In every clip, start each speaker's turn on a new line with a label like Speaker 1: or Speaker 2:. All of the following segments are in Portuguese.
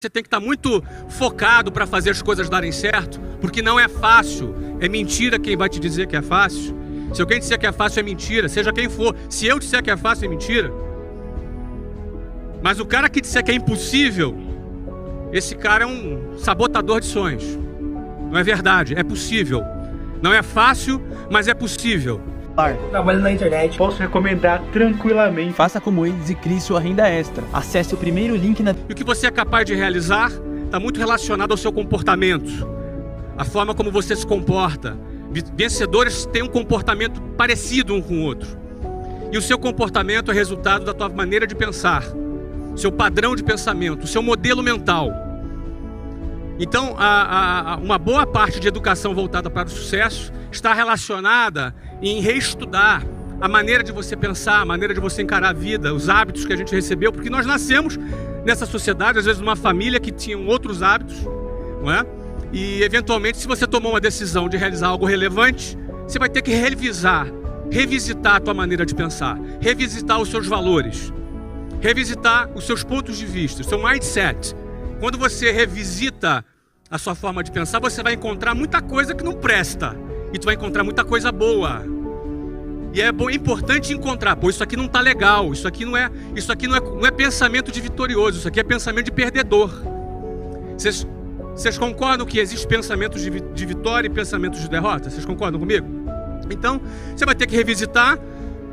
Speaker 1: Você tem que estar muito focado para fazer as coisas darem certo, porque não é fácil. É mentira quem vai te dizer que é fácil. Se alguém disser que é fácil, é mentira, seja quem for. Se eu disser que é fácil, é mentira. Mas o cara que disser que é impossível, esse cara é um sabotador de sonhos. Não é verdade, é possível. Não é fácil, mas é possível.
Speaker 2: Trabalho na internet,
Speaker 3: posso recomendar tranquilamente.
Speaker 4: Faça como eles e crie sua renda extra. Acesse o primeiro link na...
Speaker 1: E o que você é capaz de realizar está muito relacionado ao seu comportamento. A forma como você se comporta. Vencedores têm um comportamento parecido um com o outro. E o seu comportamento é resultado da tua maneira de pensar. Seu padrão de pensamento, seu modelo mental. Então, uma boa parte de educação voltada para o sucesso está relacionada em reestudar a maneira de você pensar, a maneira de você encarar a vida, os hábitos que a gente recebeu, porque nós nascemos nessa sociedade, às vezes numa família que tinha outros hábitos, não é? E eventualmente, se você tomou uma decisão de realizar algo relevante, você vai ter que revisitar a tua maneira de pensar, revisitar os seus valores, revisitar os seus pontos de vista, o seu mindset. Quando você revisita a sua forma de pensar, você vai encontrar muita coisa que não presta. E tu vai encontrar muita coisa boa. E é importante encontrar, pô, isso aqui não tá legal, isso aqui não é pensamento de vitorioso, isso aqui é pensamento de perdedor. Vocês concordam que existe pensamentos de vitória e pensamentos de derrota? Vocês concordam comigo? Então, você vai ter que revisitar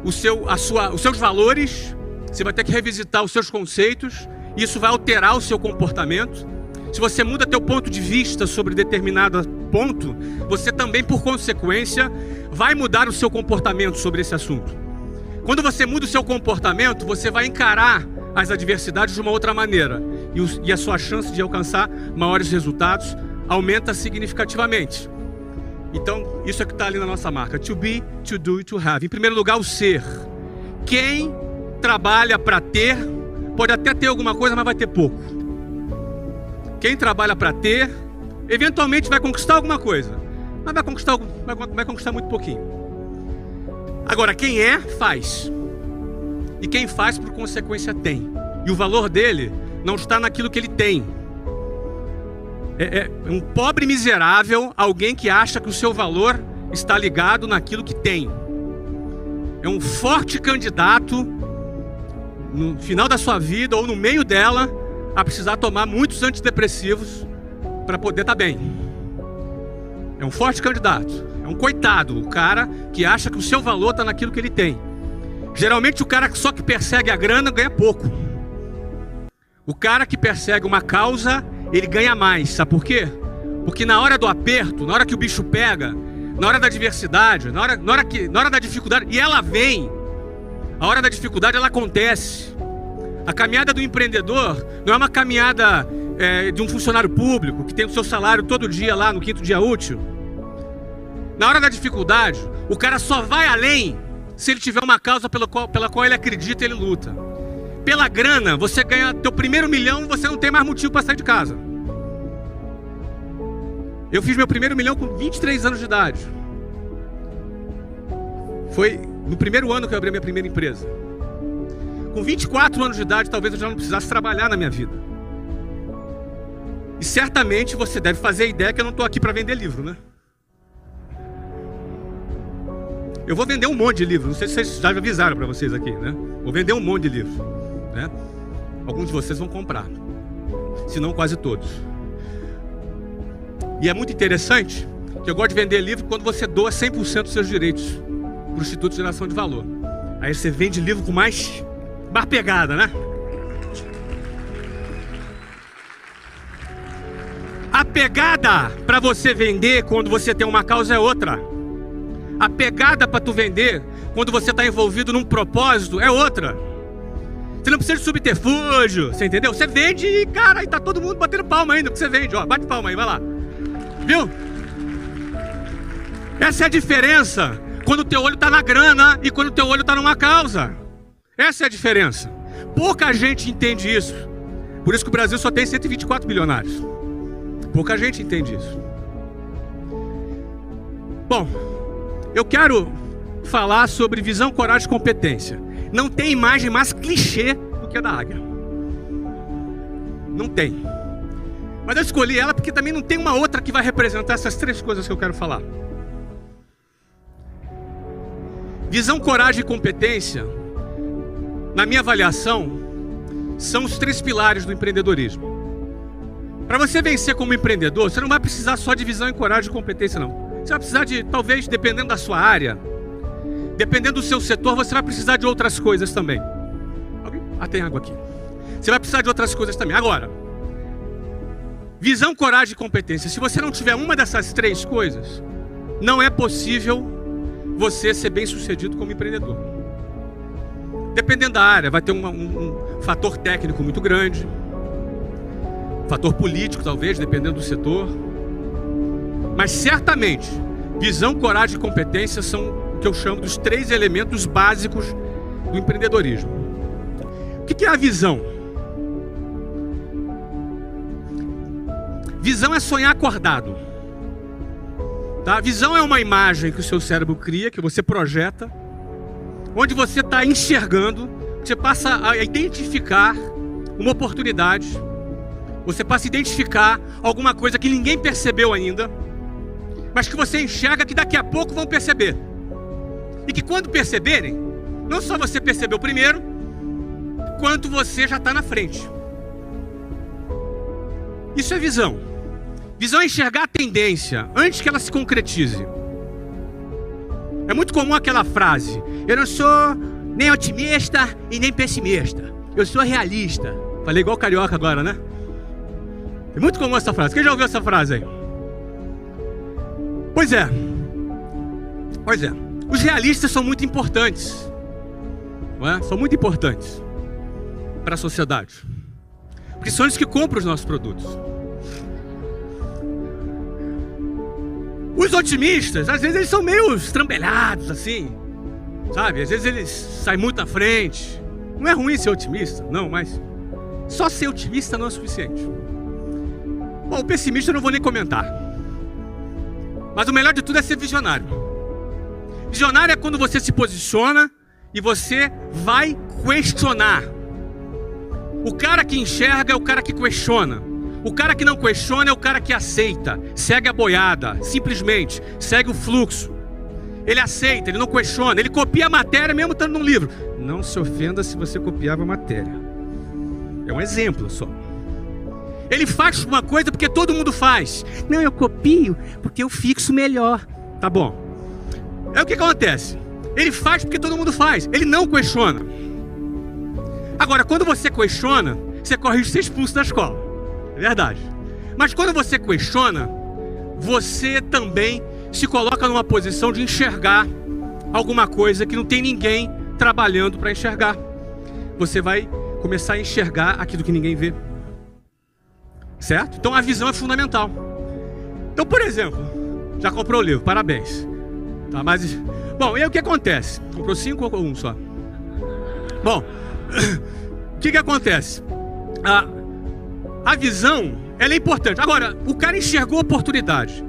Speaker 1: os seus valores, você vai ter que revisitar os seus conceitos, e isso vai alterar o seu comportamento. Se você muda teu ponto de vista sobre determinado ponto, você também, por consequência, vai mudar o seu comportamento sobre esse assunto. Quando você muda o seu comportamento, você vai encarar as adversidades de uma outra maneira. E a sua chance de alcançar maiores resultados aumenta significativamente. Então, isso é que está ali na nossa marca. To be, to do e to have. Em primeiro lugar, o ser. Quem trabalha para ter, pode até ter alguma coisa, mas vai ter pouco. Quem trabalha para ter, eventualmente vai conquistar alguma coisa, mas vai conquistar muito pouquinho. Agora, quem faz. E quem faz, por consequência, tem. E o valor dele não está naquilo que ele tem. É um pobre miserável, alguém que acha que o seu valor está ligado naquilo que tem. É um forte candidato, no final da sua vida ou no meio dela, a precisar tomar muitos antidepressivos para poder estar bem. É um forte candidato, é um coitado, o cara que acha que o seu valor está naquilo que ele tem. Geralmente o cara só que persegue a grana ganha pouco. O cara que persegue uma causa, ele ganha mais, sabe por quê? Porque na hora do aperto, na hora que o bicho pega, na hora da adversidade, na hora da dificuldade, e ela vem, a hora da dificuldade ela acontece. A caminhada do empreendedor não é uma caminhada de um funcionário público que tem o seu salário todo dia lá no 5º dia útil. Na hora da dificuldade, o cara só vai além se ele tiver uma causa pela qual ele acredita e ele luta. Pela grana, você ganha teu primeiro milhão, você não tem mais motivo para sair de casa. Eu fiz meu primeiro milhão com 23 anos de idade. Foi no primeiro ano que eu abri a minha primeira empresa. Com 24 anos de idade, talvez eu já não precisasse trabalhar na minha vida. E certamente você deve fazer a ideia que eu não estou aqui para vender livro, né? Eu vou vender um monte de livro. Não sei se vocês já avisaram para vocês aqui, né? Vou vender um monte de livro, né? Alguns de vocês vão comprar, se não quase todos. E é muito interessante que eu gosto de vender livro quando você doa 100% dos seus direitos para o Instituto de Geração de Valor. Aí você vende livro com mais pegada, né? A pegada para você vender quando você tem uma causa é outra. A pegada para tu vender quando você está envolvido num propósito é outra. Você não precisa de subterfúgio, você entendeu? Você vende e, cara, e tá todo mundo batendo palma ainda porque você vende, ó, bate palma aí, vai lá. Viu? Essa é a diferença quando o teu olho tá na grana e quando o teu olho tá numa causa. Essa é a diferença. Pouca gente entende isso. Por isso que o Brasil só tem 124 bilionários. Pouca gente entende isso. Bom, eu quero falar sobre visão, coragem e competência. Não tem imagem mais clichê do que a da águia. Não tem. Mas eu escolhi ela porque também não tem uma outra que vai representar essas três coisas que eu quero falar. Visão, coragem e competência, na minha avaliação, são os três pilares do empreendedorismo. Para você vencer como empreendedor, você não vai precisar só de visão, coragem e competência, não. Você vai precisar de, talvez, dependendo da sua área, dependendo do seu setor, você vai precisar de outras coisas também. Tem água aqui. Você vai precisar de outras coisas também. Agora, visão, coragem e competência. Se você não tiver uma dessas três coisas, não é possível você ser bem sucedido como empreendedor. Dependendo da área, vai ter um fator técnico muito grande, fator político talvez, dependendo do setor. Mas certamente, visão, coragem e competência são o que eu chamo dos três elementos básicos do empreendedorismo. O que é a visão? Visão é sonhar acordado. Tá? Visão é uma imagem que o seu cérebro cria, que você projeta, onde você está enxergando, você passa a identificar uma oportunidade, você passa a identificar alguma coisa que ninguém percebeu ainda, mas que você enxerga que daqui a pouco vão perceber. E que quando perceberem, não só você percebeu primeiro, quanto você já está na frente. Isso é visão. Visão é enxergar a tendência antes que ela se concretize. É muito comum aquela frase: eu não sou nem otimista e nem pessimista, eu sou realista. Falei igual carioca agora, né? É muito comum essa frase. Quem já ouviu essa frase aí? Pois é. Os realistas são muito importantes, não é? São muito importantes para a sociedade, porque são eles que compram os nossos produtos. Os otimistas, às vezes eles são meio estrambelhados assim, sabe? Às vezes eles saem muito à frente. Não é ruim ser otimista, não, mas só ser otimista não é suficiente. Bom, o pessimista eu não vou nem comentar. Mas o melhor de tudo é ser visionário. Visionário é quando você se posiciona e você vai questionar. O cara que enxerga é o cara que questiona. O cara que não questiona é o cara que aceita, segue a boiada, simplesmente segue o fluxo. Ele aceita, ele não questiona, ele copia a matéria mesmo estando num livro. Não se ofenda se você copiava a matéria. É um exemplo só. Ele faz uma coisa porque todo mundo faz. Não, eu copio porque eu fixo melhor. Tá bom. É o que acontece. Ele faz porque todo mundo faz. Ele não questiona. Agora, quando você questiona, você corre risco de ser expulso da escola. É verdade. Mas quando você questiona, você também se coloca numa posição de enxergar alguma coisa que não tem ninguém trabalhando para enxergar. Você vai começar a enxergar aquilo que ninguém vê. Certo? Então a visão é fundamental. Então, por exemplo, já comprou o livro, parabéns. Tá, mas... Bom, e aí o que acontece? Comprou 5 ou 1 só? Bom, o que acontece? A visão, ela é importante. Agora, o cara enxergou a oportunidade.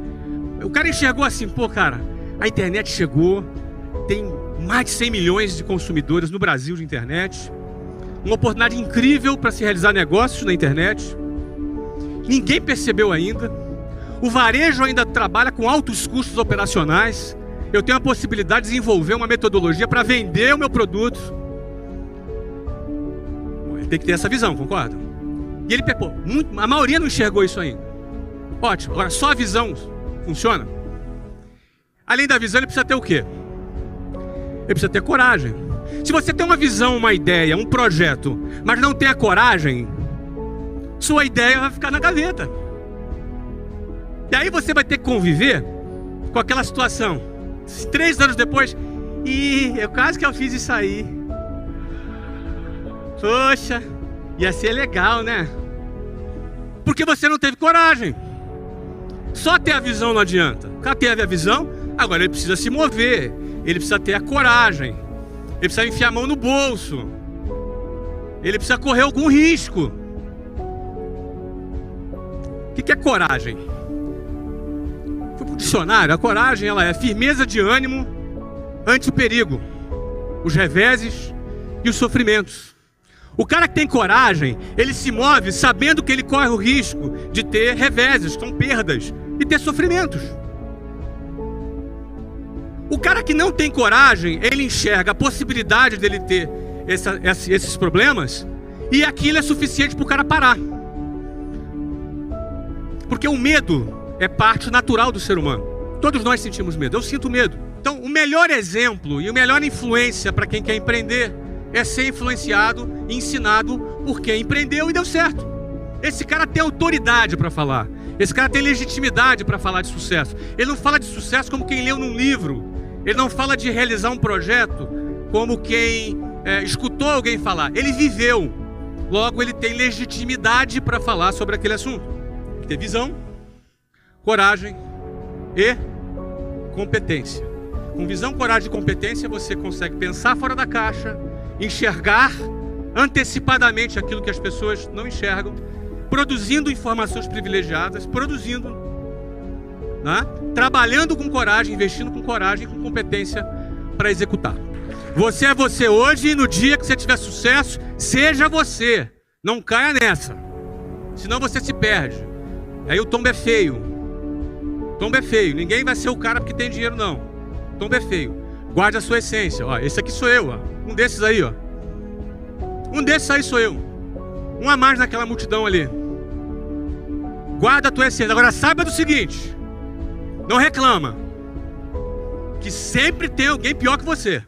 Speaker 1: O cara enxergou assim, pô, cara, a internet chegou, tem mais de 100 milhões de consumidores no Brasil de internet. Uma oportunidade incrível para se realizar negócios na internet. Ninguém percebeu ainda. O varejo ainda trabalha com altos custos operacionais. Eu tenho a possibilidade de desenvolver uma metodologia para vender o meu produto. Ele tem que ter essa visão, concorda? E ele, pô, a maioria não enxergou isso ainda. Ótimo, agora só a visão funciona? Além da visão, ele precisa ter o quê? Ele precisa ter coragem. Se você tem uma visão, uma ideia, um projeto, mas não tem a coragem, sua ideia vai ficar na gaveta. E aí você vai ter que conviver com aquela situação. 3 anos depois, eu quase que eu fiz isso aí. Poxa, ia ser legal, né? Porque você não teve coragem. Só ter a visão não adianta. O cara teve a visão, agora ele precisa se mover. Ele precisa ter a coragem. Ele precisa enfiar a mão no bolso. Ele precisa correr algum risco. O que é coragem? Fui para o dicionário. A coragem, ela é firmeza de ânimo ante o perigo, os reveses e os sofrimentos. O cara que tem coragem, ele se move sabendo que ele corre o risco de ter reveses, são perdas, e ter sofrimentos. O cara que não tem coragem, ele enxerga a possibilidade dele ter esses problemas, e aquilo é suficiente para o cara parar. Porque o medo é parte natural do ser humano. Todos nós sentimos medo, eu sinto medo. Então, o melhor exemplo e a melhor influência para quem quer empreender é ser influenciado e ensinado por quem empreendeu e deu certo. Esse cara tem autoridade para falar. Esse cara tem legitimidade para falar de sucesso. Ele não fala de sucesso como quem leu num livro. Ele não fala de realizar um projeto como quem escutou alguém falar. Ele viveu. Logo, ele tem legitimidade para falar sobre aquele assunto. Tem que ter visão, coragem e competência. Com visão, coragem e competência, você consegue pensar fora da caixa, enxergar antecipadamente aquilo que as pessoas não enxergam, produzindo informações privilegiadas, né? Trabalhando com coragem, investindo com coragem e com competência para executar. Você é você hoje, e no dia que você tiver sucesso, seja você. Não caia nessa, senão você se perde. Aí o tombo é feio. Tombo é feio. Ninguém vai ser o cara porque tem dinheiro, não. Tombo é feio. Guarde a sua essência. Ó, esse aqui sou eu, ó. Um desses aí, ó. Um desses aí sou eu. Um a mais naquela multidão ali. Guarda a tua essência. Agora saiba do seguinte: não reclama, que sempre tem alguém pior que você.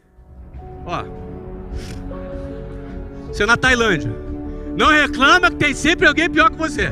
Speaker 1: Ó, você na Tailândia. Não reclama que tem sempre alguém pior que você.